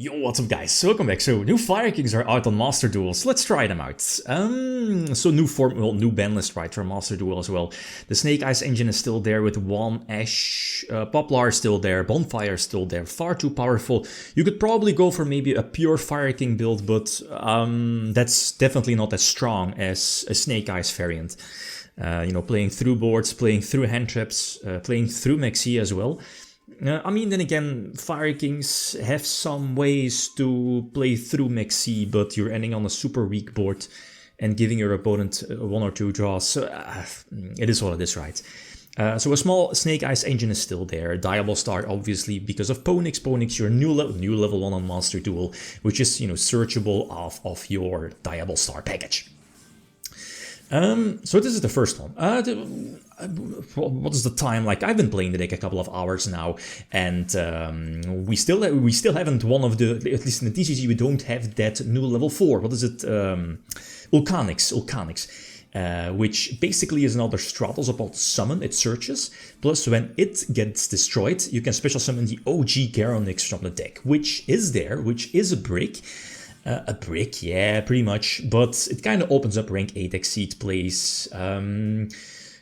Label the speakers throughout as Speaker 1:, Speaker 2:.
Speaker 1: Yo, what's up guys? Welcome back. So, new Fire Kings are out on Master Duel, so let's try them out. So new ban list, right, for Master Duel as well. The Snake Eyes engine is still there with one Ash, Poplar is still there, Bonfire is still there, far too powerful. You could probably go for maybe a pure Fire King build, but that's definitely not as strong as a Snake Eyes variant. Playing through boards, playing through hand traps, playing through Maxi as well. Then again, Fire Kings have some ways to play through Maxi, but you're ending on a super weak board and giving your opponent one or two draws. So it is what it is, right? So a small Snake Eyes engine is still there. Diable Star, obviously, because of Ponix. Ponix, your new level 1 on Master Duel, which is, searchable off of your Diable Star package. So this is the first one. What is the time? Like, I've been playing the deck a couple of hours now, and we still haven't one of the, at least in the TCG, we don't have that new level 4. What is it? Ulcanix, which basically is another Stratos about summon. It searches. Plus, when it gets destroyed, you can special summon the OG Garonix from the deck, which is a brick. A brick, yeah, pretty much, but it kind of opens up rank 8 Exceed plays.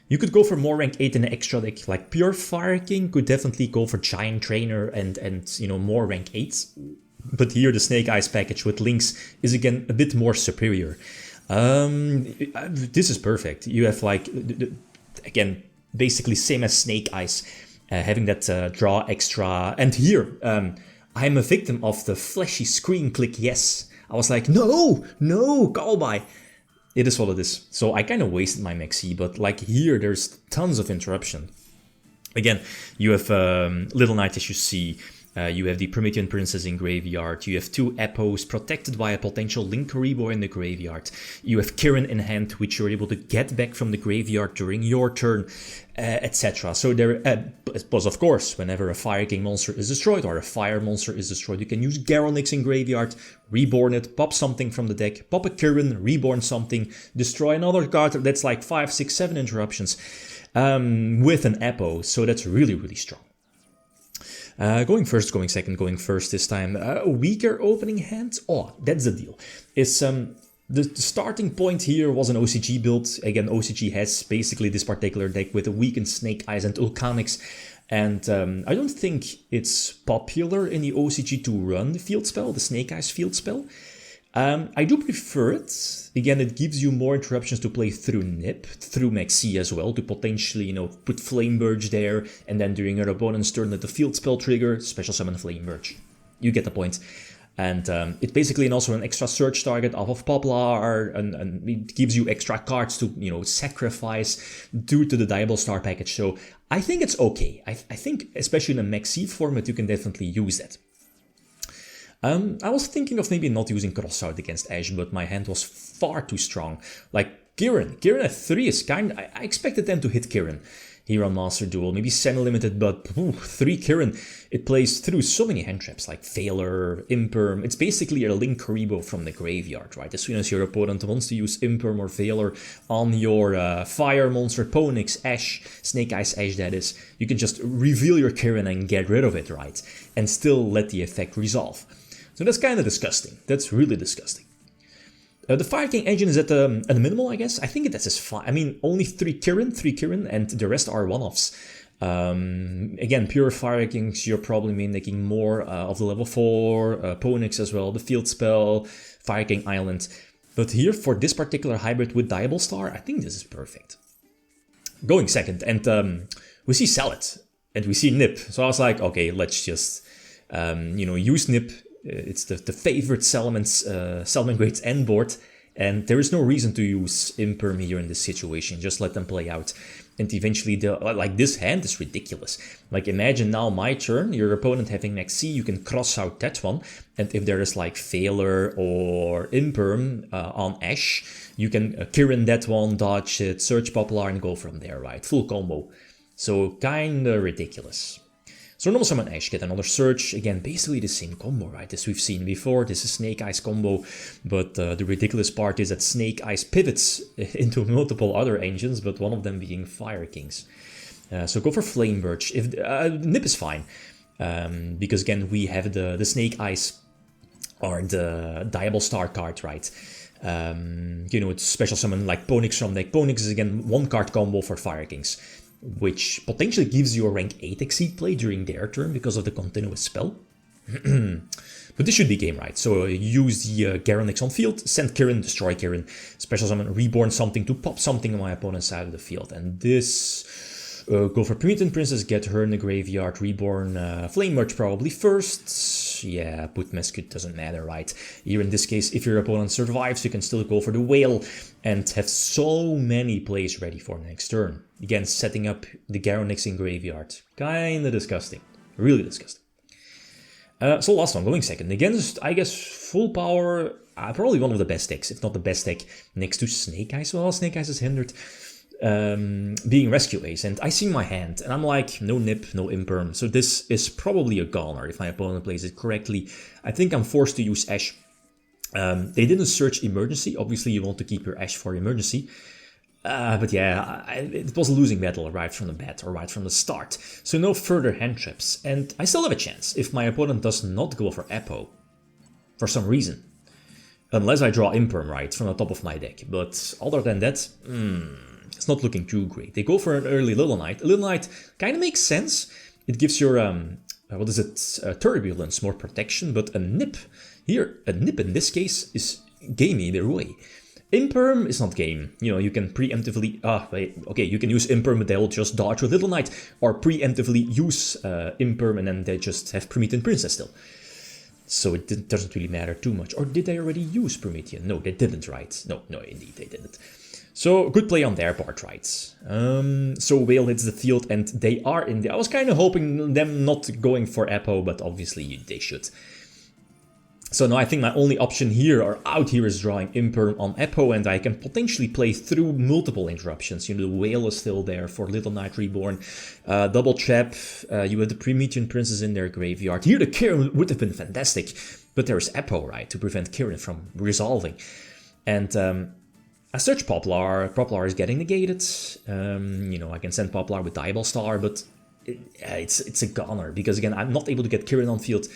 Speaker 1: You could go for more rank 8 in an extra deck, like Pure Fire King could definitely go for Giant Trainer and more rank 8s. But here the Snake Eyes package with links is again a bit more superior. This is perfect. You have again, basically same as Snake Eyes, having that draw extra. And here, I'm a victim of the flashy screen click yes. I was like, no, call by. It is what it is. So I kind of wasted my Maxi, but like here, there's tons of interruption. Again, you have Little Knight, as you see. You have the Promethean Princess in graveyard. You have 2 Epos protected by a potential Link Reborn in the graveyard. You have Kirin in hand, which you're able to get back from the graveyard during your turn, etc. So there, plus of course, whenever a Fire King monster is destroyed or a Fire monster is destroyed, you can use Garonix in graveyard, reborn it, pop something from the deck, pop a Kirin, reborn something, destroy another card. That's like 5, 6, 7 interruptions with an Epo. So that's really, really strong. Going first, going second, going first this time. A weaker opening hand? Oh, that's the deal. It's the starting point here was an OCG build. Again, OCG has basically this particular deck with a weakened Snake Eyes and Ulcanix. And I don't think it's popular in the OCG to run the field spell, the Snake Eyes field spell. I do prefer it. Again, it gives you more interruptions to play through Nip, through Maxi as well, to potentially, put Flame Burge there, and then during your opponent's turn let the field spell trigger, special summon Flame Burge. You get the point. And it basically also an extra search target off of Poplar, and it gives you extra cards to, sacrifice due to the Diable Star package. So I think it's okay. I think, especially in a Maxi format, you can definitely use that. I was thinking of maybe not using Crossout against Ash, but my hand was far too strong. Like Kirin at 3 is I expected them to hit Kirin here on Master Duel. Maybe semi-limited, but 3 Kirin. It plays through so many hand traps like Failure, Imperm. It's basically a Link Rebo from the graveyard, right? As soon as your opponent wants to use Imperm or Failure on your Fire monster, Ponix, Ash, Snake Eyes Ash that is, you can just reveal your Kirin and get rid of it, right? And still let the effect resolve. So that's kind of disgusting. That's really disgusting. The Fire King engine is at a minimal, I guess. I think that's as fine. I mean, only 3 Kirin, and the rest are one-offs. Again, pure Fire Kings, you're probably making more of the level 4, Ponix as well, the field spell, Fire King Island. But here, for this particular hybrid with Diable Star, I think this is perfect. Going second, and we see Salad, and we see Nip. So I was like, okay, let's just, use Nip. It's the favorite Salmon Grades end board, and there is no reason to use Imperm here in this situation. Just let them play out. And eventually, this hand is ridiculous. Like, imagine now my turn, your opponent having Maxi, you can cross out that one, and if there is like Failure or Imperm on Ash, you can Kirin that one, dodge it, search Poplar, and go from there, right? Full combo. So, kinda ridiculous. So normal summon Ash, get another search, again basically the same combo, right, as we've seen before. This is Snake Eyes combo, but the ridiculous part is that Snake Eyes pivots into multiple other engines, but one of them being Fire Kings. So go for Flame Burge. If Nip is fine, because again we have the Snake Eyes or the Diable Star card, right? You know, it's special summon like Ponix from deck. Ponix is again 1 card combo for Fire Kings, which potentially gives you a rank 8 Exceed play during their turn because of the continuous spell. But this should be game right. So use the Garanix on field, send Kirin, destroy Kirin, special summon, reborn something to pop something on my opponent's side of the field. And this, go for Promethean Princess, get her in the graveyard, reborn Flame Merge probably first. Yeah, put Meskut, doesn't matter, right? Here in this case, if your opponent survives, you can still go for the Whale and have so many plays ready for next turn. Again, setting up the Garanix in graveyard. Kinda disgusting. Really disgusting. So last one, going second. Against, I guess, full power, probably one of the best decks, if not the best deck, next to Snake Eyes. Well, Snake Eyes is hindered, being Rescue Ace. And I see my hand, and I'm like, no Nip, no Imperm. So this is probably a goner if my opponent plays it correctly. I think I'm forced to use Ash. They didn't search Emergency. Obviously, you want to keep your Ash for Emergency. But yeah, it was a losing battle right from the bat, or right from the start. So no further hand traps, and I still have a chance if my opponent does not go for Apo, for some reason. Unless I draw Imperm right from the top of my deck, but other than that, it's not looking too great. They go for an early Little Knight. Little Knight kind of makes sense. It gives your, what is it, Turbulence more protection, but a Nip, here, a Nip in this case is game either way. Imperm is not game. You know, you can preemptively... okay, you can use Imperm, but they'll just dodge with Little Knight, or preemptively use Imperm, and then they just have Promethean Princess still. So it doesn't really matter too much. Or did they already use Promethean? No, they didn't, right? No, indeed, they didn't. So, good play on their part, right? So, Whale hits the field, and they are in there. I was kind of hoping them not going for Apo, but obviously they should. So now I think my only option here or out here is drawing Imperm on Apo, and I can potentially play through multiple interruptions. You know, the Whale is still there for Little Knight Reborn. Double Trap, you have the Promethean Princess in their graveyard. Here the Kirin would have been fantastic, but there is Apo, right, to prevent Kirin from resolving. And I search Poplar. Poplar is getting negated. You know, I can send Poplar with Diable Star, but it's a goner, because again, I'm not able to get Kirin on field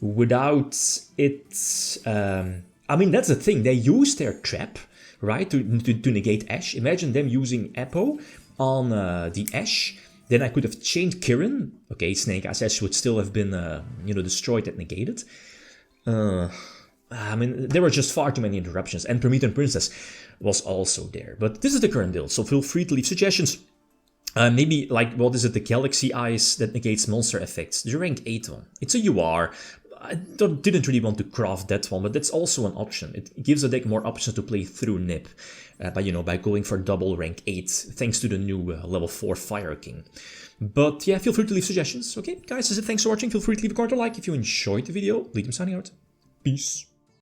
Speaker 1: without it. I mean, that's the thing. They use their trap, right, to negate Ash. Imagine them using Apo on the Ash. Then I could have chained Kirin. Okay, Snake Eyes Ash would still have been, you know, destroyed and negated. I mean, there were just far too many interruptions. And Promethean Princess was also there. But this is the current build, so feel free to leave suggestions. Maybe, like, what is it, the Galaxy Eyes that negates monster effects? The rank 8 one. It's a UR. I didn't really want to craft that one, but that's also an option. It gives the deck more options to play through Nip, by going for double rank 8, thanks to the new level 4 Fire King. But yeah, feel free to leave suggestions. Okay, guys, that's it. Thanks for watching. Feel free to leave a comment or like if you enjoyed the video. Lead them signing out. Peace.